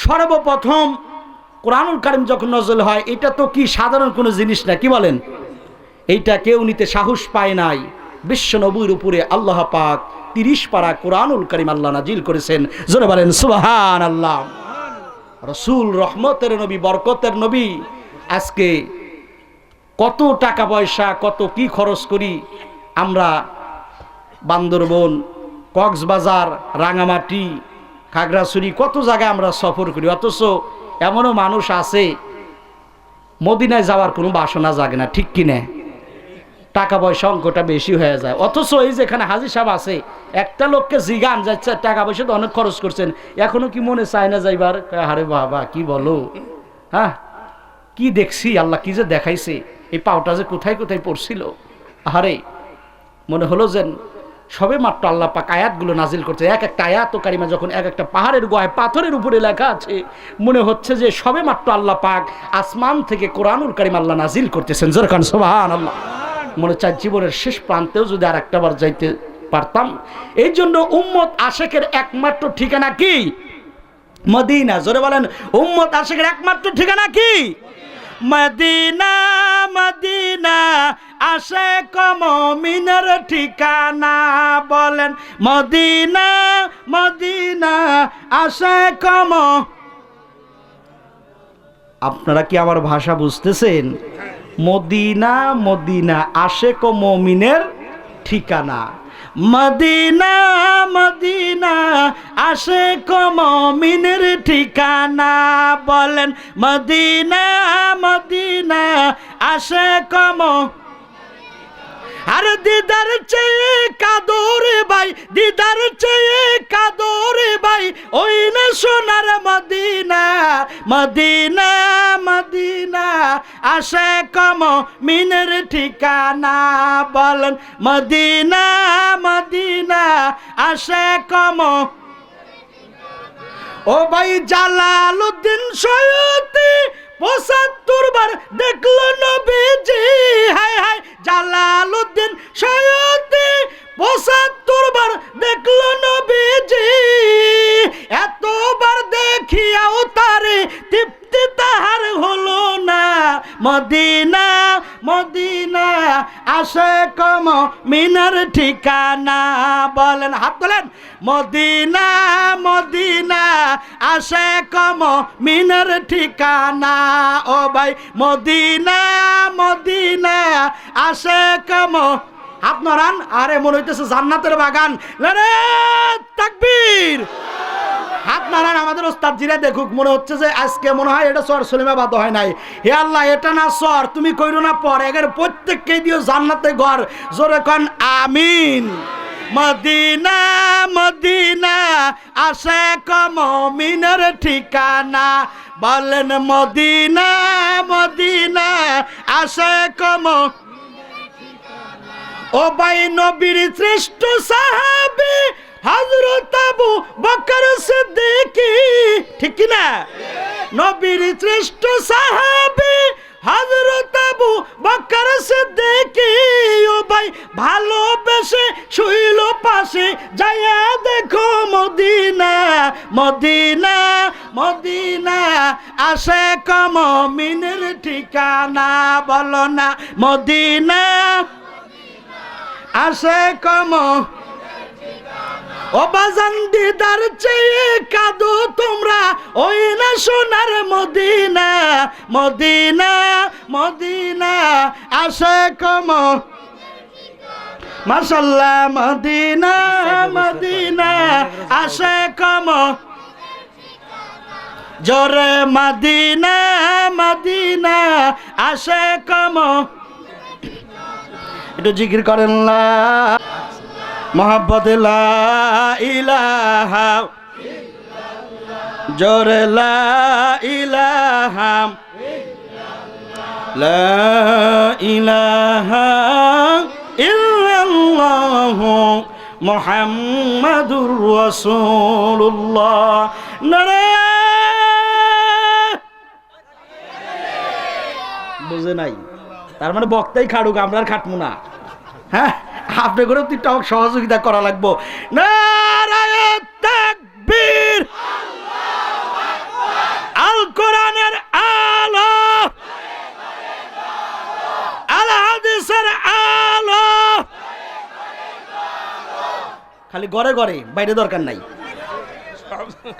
সর্বপ্রথম কোরআনুল কারীম যখন নাযিল হয়, এটা তো কি সাধারণ কোনো জিনিস না, কি বলেন? এইটা কেউ নিতে সাহস পায় নাই। বিশ্ব নবীর উপরে আল্লাহ পাক 30 পারা কোরআনুল কারীম আল্লাহ নাজিল করেছেন। জোরে বলেন সুবহানাল্লাহ। রাসূল রহমতের নবী, বরকতের নবী। আজকে কত টাকা পয়সা, কত কি খরচ করি আমরা, বান্দরবন, কক্সবাজার, রাঙামাটি, খাগড়াছড়ি, কত জায়গায় আমরা সফর করি, অথচ এমনও মানুষ আছে মদিনায় যাওয়ার কোনো বাসনা জাগে না, ঠিক কিনা? টাকা পয়সা অঙ্কটা বেশি হয়ে যায়। অথচ এই যেখানে হাজী সাহেব আছে, একটা লোককে জিগান যাচ্ছে টাকা পয়সা তো অনেক খরচ করছেন, এখনো কি মনে চায় না যাইবার? আরে বাবা কি বলো, হ্যাঁ কি দেখছি, আল্লাহ কি যে দেখাইছে, এই পাওটা যে কোথায় কোথায় পড়ছিল। আরে মনে হলো যেন সবে মাত্র আল্লাহ পাক আয়াতগুলো নাজিল করছে। এক একটা আয়াত কারিমা যখন এক একটা পাহাড়ের গোয়ায় পাথরের উপরে লেখা আছে, মনে হচ্ছে যে সবে মাত্র আল্লাহ পাক আসমান থেকে কোরআনুল কারীম আল্লাহ নাজিল করতেছেন। জোরকান সুবহানাল্লাহ। মনে চায় জীবনের শেষ প্রান্তেও যদি আর একটা বার যাইতে পারতাম। এই জন্য উম্মত আশেকের একমাত্র ঠিকানা কি? মদিনা। জোরে বলেন, উম্মত আশেকের একমাত্র ঠিকানা কি? মদিনা। মদিনা আশেক মুমিনের ঠিকানা। বলেন মদিনা। মদিনা আশেক। আপনারা কি আমার ভাষা বুঝতেছেন? মদিনা। মদিনা আশেক মুমিনের ঠিকানা। মদিনা। মদিনা আশেক মুমিনের ঠিকানা। বলেন মদিনা। মদিনা আশেক। আর দিদার চেয়ে কাদরে ভাই, দিদার চেয়ে কাদরে ভাই, ওই না সোনার মদিনা। মদিনা। মদিনা আশেক মুমিনের ঠিকানা। বলেন মদিনা। মদিনা আশেক। ও ভাই জালালউদ্দিন সৈয়দী ৭৫ বার দেখলো নবীজি। হায় হায় জালালউদ্দিন সৈয়দী ৭৫ বার দেখলো নবীজি। এতবার দেখিয়াও তারে তৃপ্তি তাহার হলো না। মদিনা। মদিনা আশেক মুমিনের ঠিকানা। বলেন, হাত তোলেন। মদিনা। মদিনা আশেক মুমিনের ঠিকানা। ও ভাই মদিনা। মদিনা আশেক। হাত নড়ান। আরে মনে হইতেছে জান্নাতের বাগান। তাকবীর। হাত নাড়ান। আমাদের ওস্তাদ জিরা দেখুক, মনে হচ্ছে যে আজকে মনে হয় এটা সর সলিমাবাদ হয় নাই। হে আল্লাহ, এটা না সর, তুমি কইরো না পর, এর প্রত্যেককে দিও জান্নাতে ঘর। জোরে কোন আমিন। মদিনা। মদিনা আশেক মুমিনের ঠিকানা। বলেন মদিনা। মদিনা আশেক। ও ভাই নবীর শ্রেষ্ঠ সাহাবী হযরত আবু বকর সিদ্দিক, ঠিক কি না? নবীর শ্রেষ্ঠ সাহাবী হযরত আবু বকর সিদ্দিক। ও ভাই ভালোবেসে শুইল পাশে, যাইয়া দেখো মদিনা। মদিনা। মদিনা আশেক মুমিনের ঠিকানা। বলো না মদিনা। আশেক। ও বাজান দিদার চেয়ে কাঁদো তোমরা, ওই না সোনার মদিনা। মদিনা। মদিনা আশেক। মাশাআল্লাহ মদিনা মদিনা আশিকম জোরে মদিনা মদিনা আশিকম একটু জিকির করেন লা মোহাব্বত লা ইলাহা জোরে লা ইলাহা লা ইলাহা ইল্লাল্লাহ মুহাম্মাদুর রাসূলুল্লাহ নারে বুঝে নাই তার মানে বক্তাই খাড়ুক আমরা আর খাটমু না হ্যাঁ আপনি করে তিনটা সহযোগিতা করা লাগবো নারায়ে তাকবীর আল কোরআনের আলো আল হাদিসের আলো খালি ঘরে ঘরে বাইরে দরকার নাই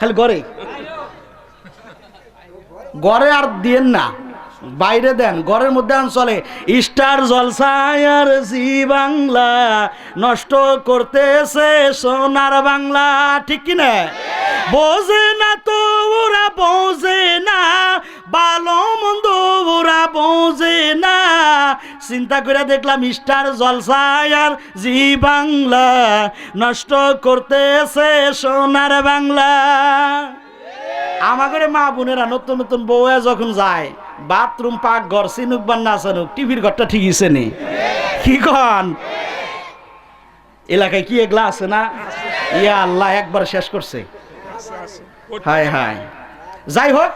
খালি ঘরে ঘরে আর দিয়েন না বাইরে দেন ঘরের মধ্যে আন চলে স্টার জলসায় আর জি বাংলা নষ্ট করতেছে সোনার বাংলা ঠিক কি না বোঝে না তো ওরা বোঝে না ভালো মন্দ ওরা বোঝে না চিন্তা করে দেখলাম স্টার জলসায় আর জি বাংলা নষ্ট করতেছে সোনার বাংলা আমাদের মা বোনেরা নতুন নতুন বউয়ে যখন যায় বাথরুম পাক ঘর চিনুক বা না চানুক টিভির ঘরটা ঠিক আছে নি কি কন এলাকায় কি এগুলা আছে না ইয়া আল্লাহ একবার শেষ করছে হায় হায় যাই হোক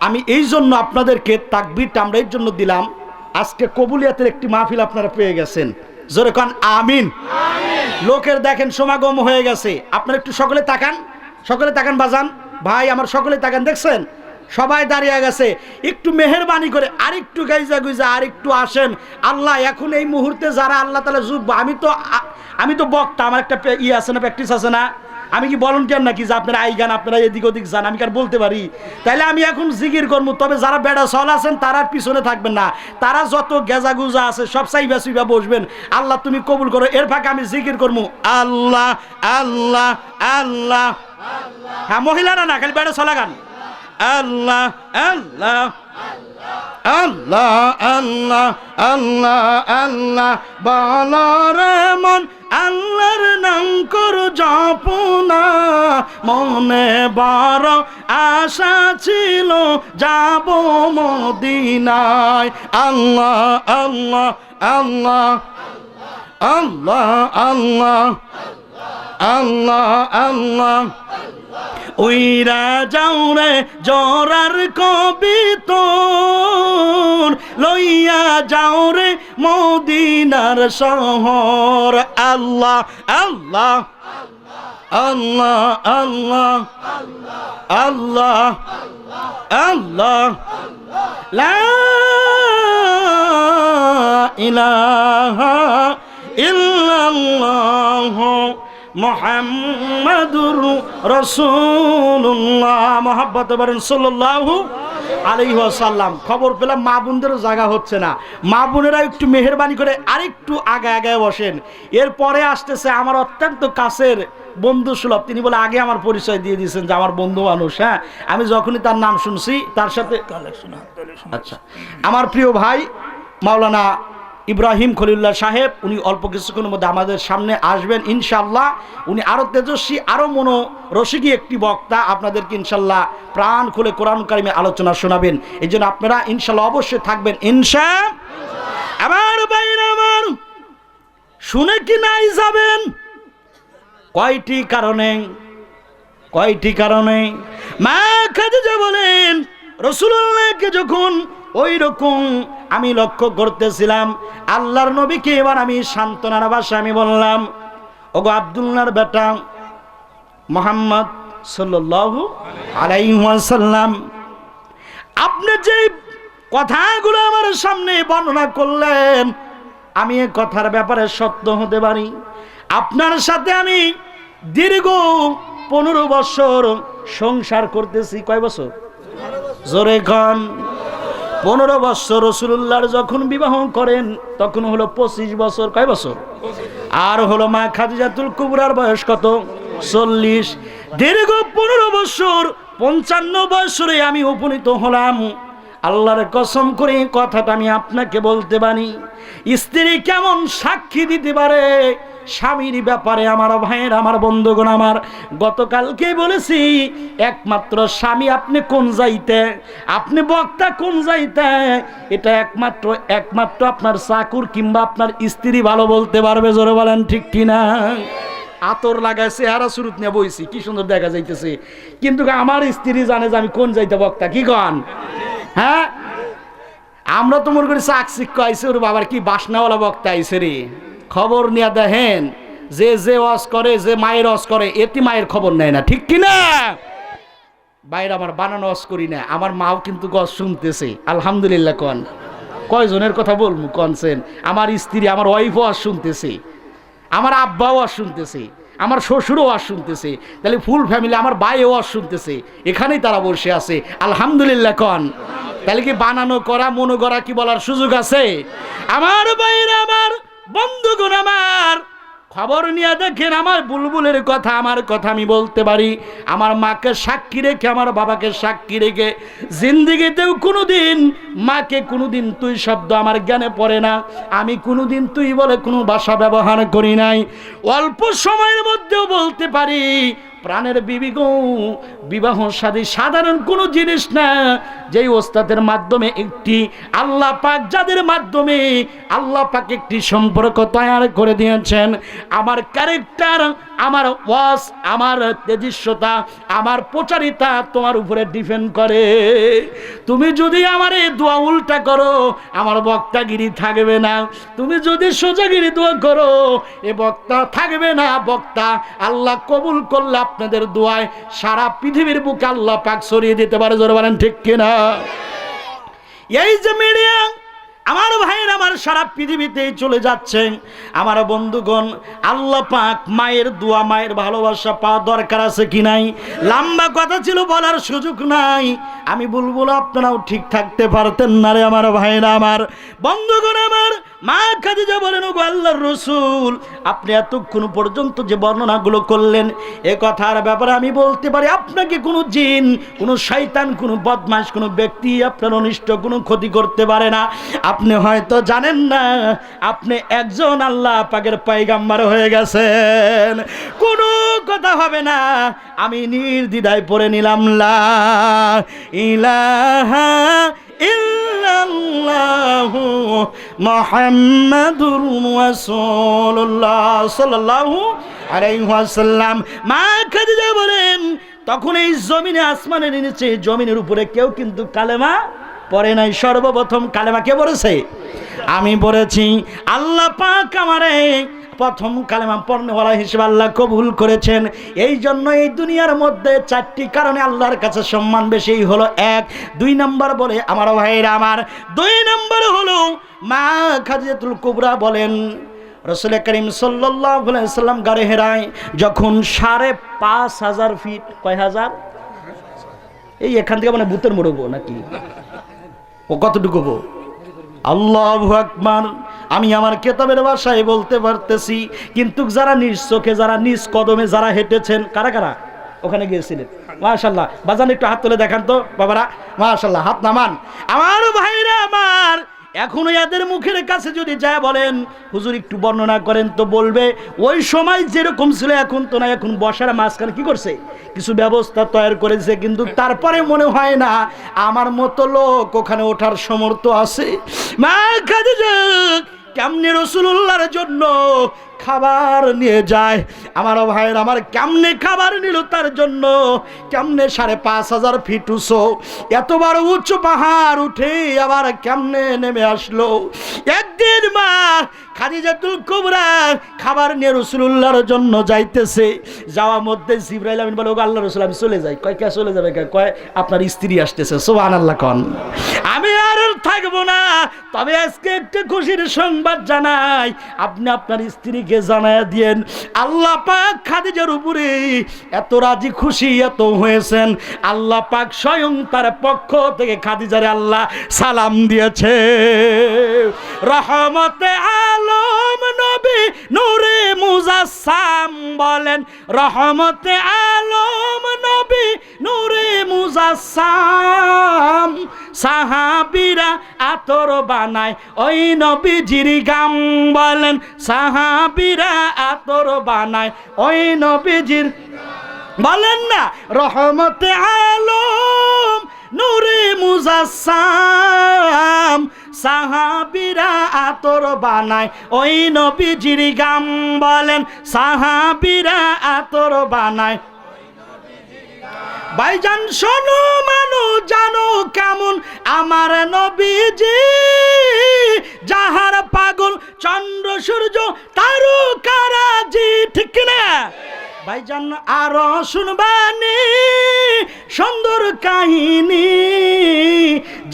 আমি এই জন্য আপনাদেরকে তাকবীরটা আমরা এই জন্য দিলাম আজকে কবুলিয়াতের একটি মাহফিল আপনারা পেয়ে গেছেন জোরে কোন আমিন লোকের দেখেন সমাগম হয়ে গেছে আপনারা একটু সকলে তাকান বাজান ভাই আমার সকলে তাকান দেখছেন সবাই দাঁড়িয়ে গেছে একটু মেহেরবানি করে আরেকটু গাইজা গুইজা আরেকটু আসেন আল্লাহ এখন এই মুহূর্তে যারা আল্লাহ তাআলা যুগবা আমি তো বক্তা আমার একটা আছে না প্র্যাকটিস আছে না আমি কি ভলান্টিয়ার নাকি যে আপনারা আই গান আপনারা এদিক ওদিক যান আমি কি আর বলতে পারি তাইলে আমি এখন জিকির করবো তবে যারা বেড়া চল আছেন তারা পিছনে থাকবেন না তারা যত গেজা গুজা আছে সব চাইবা চুইবা বসবেন আল্লাহ তুমি কবুল করো এর ফাঁকে আমি জিকির করবো আল্লাহ আল্লাহ আল্লাহ হ্যাঁ মহিলারা না খালি বেড়া চলা গান আল্লাহ আল্লাহ আল্লাহ আল্লাহ আল্লাহ আল্লাহ বলর মন আল্লাহর নাম করো জপনা মনে বড় আশা ছিল যাব মদিনায় আল্লাহ আল্লাহ আল্লাহ আল্লাহ আল্লাহ আল্লাহ আল্লাহ উইরা যাও রে জরার কবিতর লইয়া যাও রে মদিনার শহর আল্লাহ আল্লাহ আল্লাহ আল্লাহ আল্লাহ আল্লাহ লা ইলাহা ইল্লাল্লাহ মুহাম্মাদুর রাসূলুল্লাহ মুহাব্বত বলেন সাল্লাল্লাহু আলাইহি ওয়াসাল্লাম খবর পেলাম মা বোনদের জায়গা হচ্ছে না মা বোনেরা একটু মেহেরবানি করে আরেকটু আগায় বসেন এরপরে আসতেছে আমার অত্যন্ত কাছের বন্ধু সুলভ তিনি বলে আগে আমার পরিচয় দিয়ে দিয়েছেন যে আমার বন্ধু মানুষ হ্যাঁ আমি যখনই তার নাম শুনছি তার সাথে আচ্ছা আমার প্রিয় ভাই মাওলানা ইব্রাহিম খলিলুল্লাহ সাহেব উনি অল্প কিছুক্ষণের মধ্যে আমাদের সামনে আসবেন ইনশাআল্লাহ উনি আরো তেজস্বী আরো মনোরসিকী একটি বক্তা আপনাদেরকে ইনশাআল্লাহ প্রাণ খুলে কোরআন কারিমে আলোচনা শোনাবেন এই জন্য আপনারা ইনশাআল্লাহ অবশ্যই থাকবেন আমার ভাইরা আমার শুনে কি নাই যাবেন কয়টি কারণে মা খাদিজা বলেন রাসূলুল্লাহকে যখন ওই রকম আমি লক্ষ্য করতেছিলাম আল্লাহর নবীকে এবার আমি সান্ত্বনার ভাষায় আমি বললাম ওগো আব্দুল্লাহর বেটা মুহাম্মদ সাল্লাল্লাহু আলাইহি ওয়াসাল্লাম আপনি যে কথাগুলো আমার সামনে বর্ণনা করলেন আমি এই কথার ব্যাপারে সত্য হতে পারি আপনার সাথে আমি দীর্ঘ 15 বছর সংসার করতেছি কয় বছর জোরে খান 15 বছর রাসূলুল্লাহর যখন বিবাহ করেন তখন হলো 25 বছর কয় বছর আর হলো মা খাদিজাতুল কুবরার বয়স কত? 40। দীর্ঘ 15 বছর 55 বছরে আমি উপনীত হলাম। আল্লাহর কসম করে কথাটা আমি আপনাকে বলতে পারি, স্ত্রী কেমন সাক্ষী দিতে পারে স্বামীর ব্যাপারে। আমার ভাইয়ের, আমার বন্ধুগণ, আমার গতকালকে বলেছি, একমাত্র স্বামী আপনি কোন যাইতে, আপনি বক্তা কোন যাইতে, এটা একমাত্র আপনার চাকুর কিংবা আপনার স্ত্রী ভালো বলতে পারবে। জোরে বলেন ঠিক কিনা? আতর লাগাইছে, হারা সুরুত নিয়ে বইছি, কি সুন্দর দেখা যাইতেছে, কিন্তু আমার স্ত্রী জানে যে আমি কোন যাইতে বক্তা। কি কন? হ্যাঁ, আমরা তো মনে করি চাকচিক্য আইসে, ওর বাবার কি বাসনাওয়ালা বক্তা আইসে রে। খবর নিয়ে দেখেন, যে ওয়াজ করে, যে মায়ের ওয়াজ করে, এটি মায়ের খবর নেয় না। ঠিক কিনা? বাইরে আমার বানানো ওয়াজ করি না, আমার মাও কিন্তু গজ শুনতেছে। আলহামদুলিল্লাহ কন। কয়জনের কথা বলবো কনসেন? আমার স্ত্রী, আমার ওয়াইফও ওয়াজ শুনতেছে, আমার আব্বাও ওয়াজ শুনতেছে, আমার শ্বশুরও ওয়াজ শুনতেছে, তাহলে ফুল ফ্যামিলি, আমার ভাইও ওয়াজ শুনতেছে, এখানেই তারা বসে আছে। আলহামদুলিল্লাহ কন। তাহলে কি বানানো করা, মনো করা কি বলার সুযোগ আছে? আমার ভাইরা, আমার বন্ধুগণ, আমার খবর নিয়ে দেখেন, আমার বুলবুলের কথা, আমার কথা আমি বলতে পারি। আমার মাকে সাক্ষী রেখে, আমার বাবাকে সাক্ষী রেখে জিন্দিগিতেও কোনোদিন মাকে কোনোদিন তুই শব্দ আমার জ্ঞানে পড়ে না। আমি কোনোদিন তুই বলে কোনো ভাষা ব্যবহার করি নাই। অল্প সময়ের মধ্যেও বলতে পারি, প্রাণের বিবি গো, বিবাহ শাদী সাধারণ কোনো জিনিস না, যেই ওস্তাদের মাধ্যমে একটি আল্লাহ পাক, যাদের মাধ্যমে আল্লাহ পাক একটি সম্পর্ক তৈরি করে দিয়েছেন। আমার ক্যারেক্টার, আমার ওয়াজ, আমার তেজস্বতা, আমার প্রচারিতা তোমার উপরে ডিপেন্ড করে। তুমি যদি আমার এই দোয়া উল্টা করো, আমার বক্তাগিরি থাকবে না। তুমি যদি সোজাগিরি দোয়া করো, এ বক্তা থাকবে না। বক্তা আল্লাহ কবুল করলে আপনাদের দোয়ায় সারা পৃথিবীর বুকে আল্লাহ পাক ছড়িয়ে দিতে পারে। জোরে বলেন ঠিক কিনা? এই যে মিডিয়া, আমার ভাইয়ের, আমার সারা পৃথিবীতেই চলে যাচ্ছে। আমার বন্ধুগণ, আল্লাহ পাক মায়ের দোয়া, মায়ের ভালোবাসা পাওয়া দরকার আছে কি নাই? লম্বা কথা ছিল, বলার সুযোগ নাই। আমি বলবো, আপনারাও ঠিক থাকতে পারতেন না রে আমার ভাইয়েরা, আমার বন্ধুগণ। আমার মা খাদিজা বলেন, ওগো আল্লাহর রাসূল, আপনি এতক্ষণ পর্যন্ত যে বর্ণনাগুলো করলেন, এ কথার ব্যাপারে আমি বলতে পারি, আপনাকে কোনো জিন, কোনো শয়তান, কোনো বদমাশ, কোনো ব্যক্তি আপনার অনিষ্ট, কোনো ক্ষতি করতে পারে না। আপনি হয়তো জানেন না, আপনি একজন আল্লাহ পাকের পয়গাম্বার হয়ে গেছেন। কোনো কথা হবে না, আমি নির্দ্বিধায় পড়ে নিলাম, লা ইলাহা ইল্লাল্লাহু মুহাম্মাদুর রাসূলুল্লাহ সাল্লাল্লাহু আলাইহি ওয়াসাল্লাম। মা খাদিজা বলেন, তখন এই জমিনে, আসমানের নিচে, জমিনের উপরে কেউ কিন্তু কালেমা পড়ে নাই। সর্বপ্রথম কালেমা কে পড়েছে? আমি পড়েছি। আল্লাহ পাক আমারে প্রথম কালেমা পড়নেওয়ালা হিসেবে আল্লাহ কবুল করেছেন। এই জন্য এই দুনিয়ার মধ্যে 4টি কারণে আল্লাহর কাছে সম্মান বেশি হলো। 1, 2 নম্বর বলে আমার ভাইরা, আমার 2 নম্বর হলো মা খাদিজাতুল কুবরা বলেন, রাসূল করিম সাল্লাল্লাহু আলাইহি ওয়াসাল্লাম গারে হেরায় যখন 5,500 ফিট, কয় হাজার, এই এখান থেকে মানে ভূতের মরবো নাকি, ও কতটুকু গো? আল্লাহু আকবার। আমি আমার কেতাবের ভাষায় বলতে পারতেছি, কিন্তু যারা নিজ চোখে, যারা নিজ কদমে যারা হেঁটেছেন, কারা কারা ওখানে গিয়েছিলেন? মাশাআল্লাহ। বাজান একটু হাত তুলে দেখান তো বাবারা, মাশাআল্লাহ, হাত নামান। আমার ভাইরা, আমার এখনো এদের মুখের কাছে যদি যায় বলেন, হুজুর একটু বর্ণনা করেন, তো বলবে ওই সময় যেরকম ছিল এখন তো না, এখন বসার মাঝখানে কি করছে, কিছু ব্যবস্থা তৈরি করেছে, কিন্তু তারপরে মনে হয় না আমার মতো লোক ওখানে ওঠার সমর্থ আছে। মা খাদিজা কেমনে রাসূলুল্লাহর জন্য খাবার নিয়ে যায়, আমার ভাইয়ের, আমার কেমনে খাবার নিল তার জন্য, কেমনে 5,500 ফিট উঁচু, এত বড় উচ্চ পাহাড় উঠে আবার কেমনে নেমে আসলো। একদিন মা খাদিজাতুল কুবরা খাবার নিয়ে রাসূলুল্লাহর জন্য যাইতেছে, যাওয়ার মধ্যে জিবরাইল আমিন বলে, ও আল্লাহর রাসূল আমি চলে যাই। কয় কে চলে যাবে? কয় আপনার স্ত্রী আসতেছে। সুবহানাল্লাহ কন। আমি আর থাকবো না, তবে আজকে একটা খুশির সংবাদ জানাই, আপনি আপনার স্ত্রীকে নবীকে জানায়া দিয়েন আল্লাহ পাক খাদিজার উপরে এত রাজি খুশি এত হয়েছেন, আল্লাহ পাক স্বয়ং তার পক্ষ থেকে খাদিজারে আল্লাহ সালাম দিয়েছে। রহমতে আলম নবী নূরে মুজাসসাম বলেন, রহমতে আলম নবী নূরে মুজাসসাম, সাহাবীরা আতর বানায় ওই নবীজির গাম বলেন, সাহাবীরা আতর বানায় ওই নবীজির, বলেন না রহমতে আলম নূরে মুজাসসাম, সাহাবীরা আতর বানায় ওই নবীজির গাম বলেন, সাহাবীরা আতর বানায়। ভাইজান শোনো মানু জানো কেমন আমার নবীজি, যাহার পাগল চন্দ্র সূর্য তারকারাজি, ঠিক না ভাইজান? আরো শুনবানি সুন্দর কাহিনী,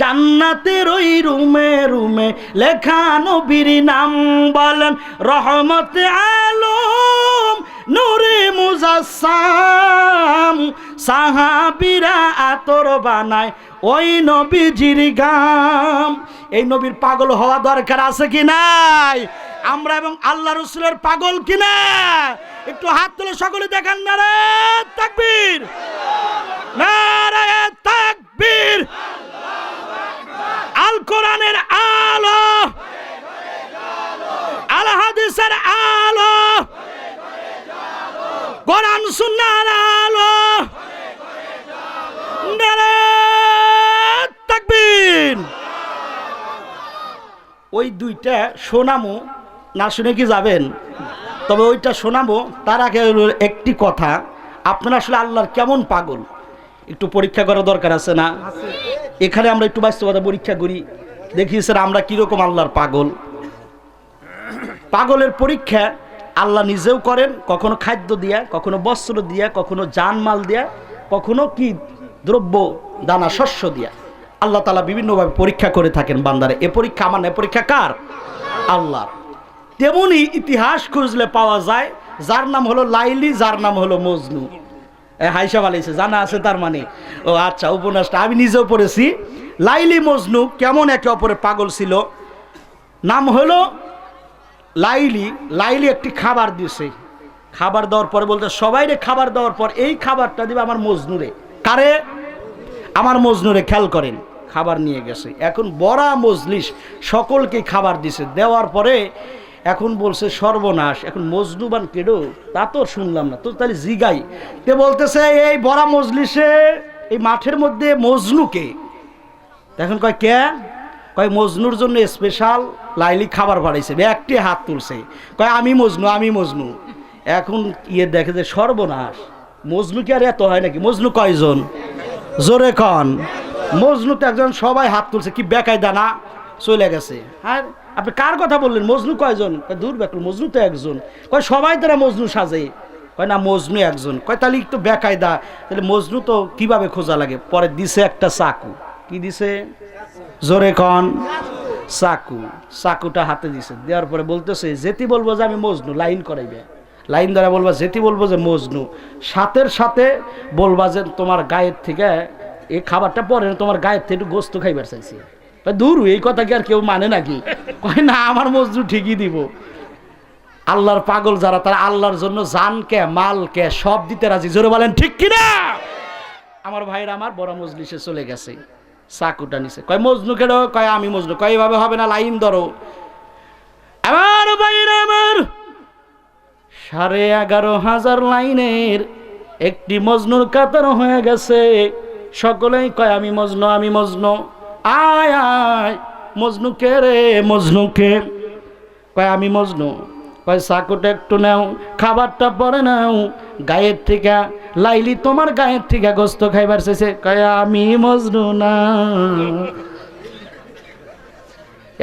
জান্নাতের ওই রুমে রুমে লেখা নবীর নাম বলেন, রহমতে আলম নূরে মুজাসসাম, সাহাবীরা আতর বানায় ওই নবীজির গাম। এই নবীর পাগল হওয়া দরকার আছে কি নাই? আমরা এবং আল্লাহ রাসূলের পাগল কিনা? একটু হাত তুলে সকলে দেখান, নারায়ে তাকবীর, নারায়ে তাকবীর। আল কোরআনের আলো, আল হাদিসের আলো, কোরআন সুন্নাহর আলো, নারায়ে তাকবীর। ওই দুইটা শোনামো, না শুনে কি যাবেন? তবে ওইটা শোনাবো তার আগে একটি কথা, আপনারা আসলে আল্লাহর কেমন পাগল একটু পরীক্ষা করা দরকার আছে না? এখানে আমরা একটু বাস্তবতা পরীক্ষা করি, দেখি স্যার আমরা কিরকম আল্লাহর পাগল। পাগলের পরীক্ষা আল্লাহ নিজেও করেন, কখনো খাদ্য দিয়া, কখনো বস্ত্র দিয়া, কখনো জানমাল দিয়া, কখনো কি দ্রব্য দানা শস্য দিয়া। আল্লাহ তাআলা বিভিন্নভাবে পরীক্ষা করে থাকেন বান্দারে। এ পরীক্ষা আমার না, পরীক্ষা কার? আল্লাহর। তেমনি ইতিহাস খুঁজলে পাওয়া যায়, যার নাম হলো লাইলি, যার নাম হলো মজনু। হাইসা বালাইছে, জানা আছে তার মানে? ও আচ্ছা, উপন্যাসটা আমি নিজেও পড়েছি। লাইলি মজনু কেমন একে অপরে পাগল ছিল। নাম হলো লাইলি। লাইলি একটি খাবার দিয়েছে, খাবার দেওয়ার পরে বলতে সবাইরে খাবার দেওয়ার পর এই খাবারটা দিবে আমার মজনুরে। কারে? আমার মজনুরে। খেয়াল করেন, খাবার নিয়ে গেছে, এখন বড়া মজলিস সকলকে খাবার দিছে, দেওয়ার পরে এখন বলছে সর্বনাশ, এখন মজনুবান কেডো তা তো শুনলাম না, তো তাহলে জিগাই। তে বলতেছে এই বড়া মজলিসে এই মাঠের মধ্যে মজনুকে, এখন কয় কে? কয় মজনুর জন্য স্পেশাল লাইলি খাবার বাড়াইছে। একটি হাত তুলছে, কয় আমি মজনু, আমি মজনু। এখন ইয়ে দেখে যে সর্বনাশ, মজনু কি আর এত হয় নাকি? মজনু কয়জন? জোরে কন। মজনু তো একজন, সবাই হাত তুলছে, কি বেকায়দা না? চলে গেছে। হ্যাঁ, আপনি কার কথা বললেন? মজনু কয়জন? দূর বেকুল, মজনু তো একজন। কয় সবাই তারা মজনু সাজে। কয় না, মজনু একজন। কয় তাহলে একটু বেকায়দা, তাহলে মজনু তো কিভাবে খোঁজা লাগে? পরে দিছে একটা চাকু। কি দিছে? জোরে কন। চাকু। চাকুটা হাতে দিছে, দেওয়ার পরে বলতেছে যেটি বলবো যে আমি মজনু, লাইন করাইবে। লাইন দ্বারা বলবা, যেটি বলবো যে মজনু, সাথের সাথে বলবা যে তোমার গায়ের থেকে এই খাবারটা পরে তোমার গায়ের থেকে একটু গোস্ত খাইবার চাইছি। দূর, এই কথা কি আর কেউ মানে নাকি? কয় না, আমার মজনু ঠিকই দিব। আল্লাহর পাগল যারা, তারা আল্লাহর জন্য জানকে মালকে সব দিতে রাজি। জোরে বলেন ঠিক কিনা? আমার ভাইরা আমার বড় মজলিসে চলে গেছে, চাকুটা নিছে। কয় মজনু কেন? কয় আমি মজনু। কয় এভাবে হবে না, লাইন ধরো। আমার ভাইরা আমার 11,500 লাইনের একটি মজনুর কাতার হয়ে গেছে। সকলেই কয় আমি মজনু, আমি মজনু। আয় আয়, মজনু কে রে? মজনু কে? কয় আমি মজনু। কয় চাকুটা একটু নাও, খাবারটা পরে নাও, গায়ের থেকে লাইলি তোমার গায়ের থেকে গোস্ত খাইবার চাইছে। কয় আমি মজনু না।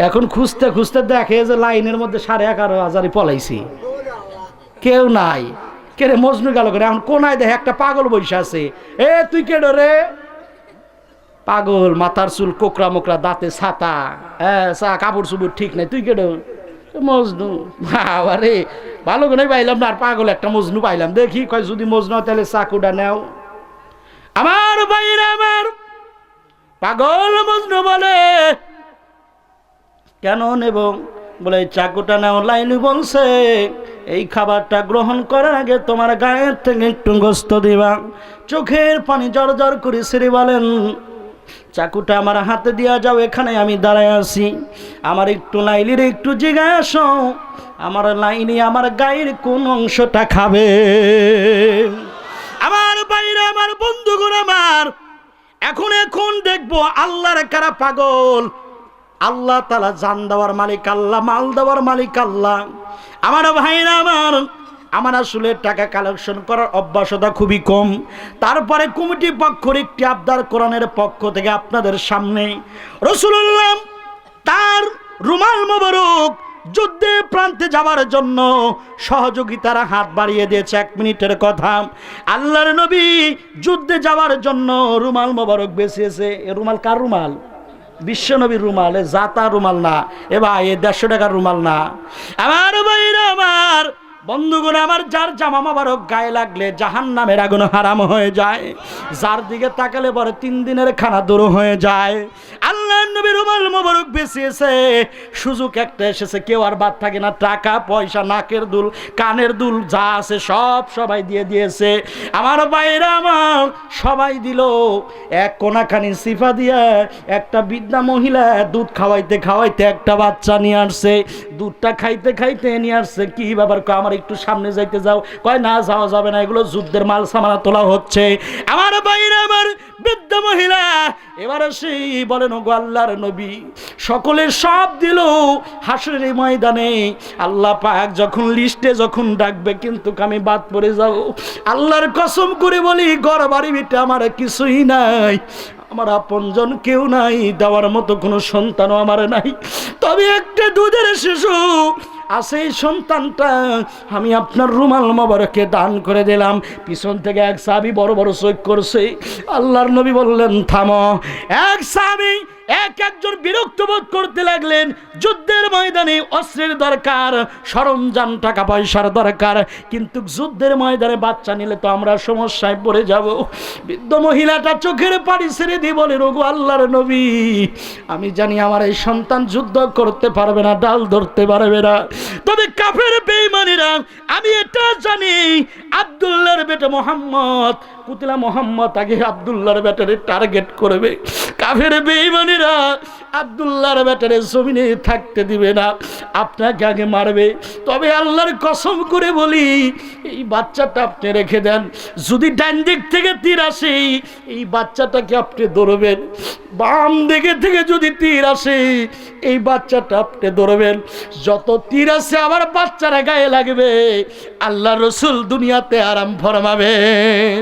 এখন খুঁজতে খুঁজতে দেখে যে লাইনের মধ্যে 11,500 পলাইছি, কেউ নাই। কে রে? মজনু গেল করে। এখন কোনায় দেখে একটা পাগল বসে আছে। এ তুই কে রে? পাগল, মাথার চুল কোকরা মোকরা, দাঁতে ছাতা, হ্যাঁ, কাপড় চুপড় ঠিক নাই। তুই কে? মজনু বাবা রে, ভালো করে পাইলাম না, আর পাগল একটা মজনু পাইলাম। দেখি কয় যদি মজনু হয় তাহলে চাকুটা নেও। আমার ভাইরা আমার, পাগল মজনু বলে কেন নেব? বলে চাকুটা নাও। লাইলি বলছে এই খাবারটা গ্রহণ করার আগে তোমার গায়ের থেকে একটু গোস্ত দিবা। চোখের পানি জর জর করে সেরে বলেন চাকুটা আমার হাতে দিয়া যাও, এখানে আমি দাঁড়ায় আছি। আমার একটু লাইলির একটু জিগায় আসো, আমার লাইনি আমার গায়ের কোন অংশটা খাবে? আমার বাইরে আমার বন্ধুগণ আমার, এখন দেখবো আল্লাহর কারা পাগল। আল্লাহ তাআলা জান দেওয়ার মালিক আল্লাহ, মাল দেওয়ার মালিক আল্লাহ। আমার ভাইরা আমার আসলে টাকা কালেকশন করার অভ্যাসতা খুবই কম। তারপরে কমিটি পক্ষের একটি আবদার কোরআনের পক্ষ থেকে আপনাদের সামনে রাসূলুল্লাহ তার রুমাল মোবারক যুদ্ধে প্রান্তে যাওয়ার জন্য সহযোগিতার হাত বাড়িয়ে দিয়েছে। 1 মিনিটের কথা, আল্লাহর নবী যুদ্ধে যাওয়ার জন্য রুমাল মোবারক বেঁচেছে। এ রুমাল কার রুমাল? বিশ্বনবীর রুমাল। এ জাতা রুমাল না, এ ভাই এ 150 টাকার রুমাল না। আমার ভাইরা আমার বন্ধুগণ আমার, যার জামা মোবারক গায়ে লাগলে জাহান্নামের আগুন হারাম হয়ে যায়, যার দিকে তাকালে পরে 3 দিনের খানা দূর হয়ে যায়। আল্লাহর নবী রুমাল মোবারক বেঁচেছে, সুযোগ একটা এসেছে, কেউ আর বাদ থাকে না। টাকা পয়সা, নাকের দুল, কানের দুল যা আছে সবাই দিয়ে দিয়েছে। আমার বাইরা আমার সবাই দিল। এক কোনাখানি সিফা দিয়ে একটা বৃদ্ধা মহিলা দুধ খাওয়াইতে খাওয়াইতে একটা বাচ্চা নিয়ে আসছে। দুধটা খাইতে খাইতে নিয়ে আসছে। কি ব্যাপার? আমার একটু সামনে যাইতে যাও। কয় না, যাওয়া যাবে না, এগুলো যুদ্ধের মাল সামানা তোলা হচ্ছে। আমার বাইরে আমার বৃদ্ধ মহিলা এবারে সেই বলেন ওগো আল্লাহর নবী, সকলের সব দিল। হাসরের ময়দানে আল্লাহ পাক যখন লিস্টে যখন ডাকবে, কিন্তু আমি বাদ পড়ে যাব। আল্লাহর কসম করে বলি, ঘর বাড়ি ভিটে আমার কিছুই নাই, আমার আপনজন কেউ নাই, দেওয়ার মতো কোনো সন্তানও আমার নাই। তবে একটা দুধের শিশু আছে, এই সন্তানটা আমি আপনার রুমাল মোবারকে দান করে দিলাম। পিছন থেকে এক সাহাবী বড় বড় চোখ করছে। আল্লাহর নবী বললেন থামো। এক সাহাবী একজন বিরক্ত বোধ করতে লাগলেন। যুদ্ধের ময়দানে অস্ত্রের দরকার, সরঞ্জাম টাকা পয়সার দরকার, কিন্তু যুদ্ধের ময়দানে বাচ্চা নিলে তো আমরা সমস্যায় পড়ে যাব। বৃদ্ধ মহিলাটা চোখের পানি ছেড়ে দিয়ে বলে ওগো আল্লাহর নবী, আমি জানি আমার এই সন্তান যুদ্ধ করতে পারবে না, ডাল ধরতে পারবে না, তবে কাফের বেঈমানেরা, আমি এটা জানি আব্দুল্লাহর বেটা মোহাম্মদ, কুতিলা মোহাম্মদ আগে আব্দুল্লাহর বেটারে টার্গেট করবে। কাফের বেঈমানেরা আব্দুল্লাহর বেটারে জমিনে থাকতে দিবে না, আপনাকে আগে মারবে। তবে আল্লাহর কসম করে বলি, এই বাচ্চাটা আপনি রেখে দেন। যদি ডান দিক থেকে তীর আসে, এই বাচ্চাটাকে আপনি ধরবেন। বাম দিকে থেকে যদি তীর আসে, এই বাচ্চাটা আপনি ধরবেন। যত তীর আছে আমার বাচ্চারা গায়ে লাগবে, আল্লাহ রসুল দুনিয়াতে আরাম ফরমাবেন।